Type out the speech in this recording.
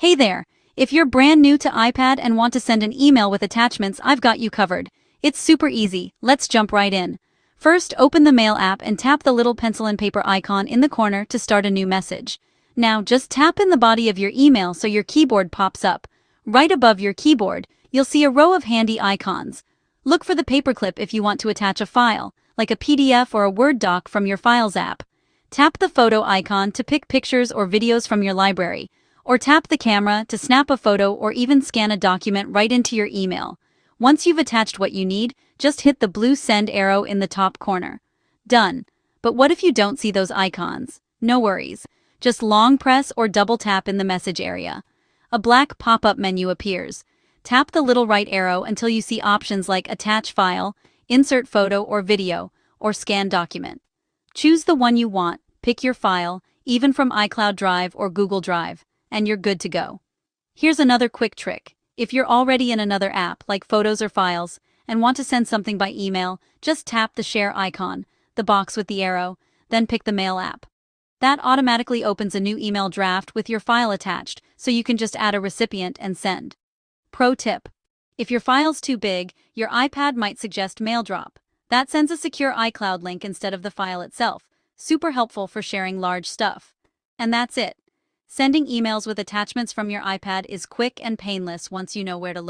Hey there! If you're brand new to iPad and want to send an email with attachments, I've got you covered. It's super easy, let's jump right in. First, open the Mail app and tap the little pencil and paper icon in the corner to start a new message. Now, just tap in the body of your email so your keyboard pops up. Right above your keyboard, you'll see a row of handy icons. Look for the paperclip if you want to attach a file, like a PDF or a Word doc from your Files app. Tap the photo icon to pick pictures or videos from your library, or tap the camera to snap a photo or even scan a document right into your email. Once you've attached what you need, just hit the blue send arrow in the top corner. Done. But what if you don't see those icons? No worries. Just long press or double tap in the message area. A black pop-up menu appears. Tap the little right arrow until you see options like Attach File, Insert Photo or Video, or Scan Document. Choose the one you want, pick your file, even from iCloud Drive or Google Drive, and you're good to go. Here's another quick trick. If you're already in another app, like Photos or Files, and want to send something by email, just tap the Share icon, the box with the arrow, then pick the Mail app. That automatically opens a new email draft with your file attached, so you can just add a recipient and send. Pro tip: if your file's too big, your iPad might suggest MailDrop. That sends a secure iCloud link instead of the file itself. Super helpful for sharing large stuff. And that's it. Sending emails with attachments from your iPad is quick and painless once you know where to look.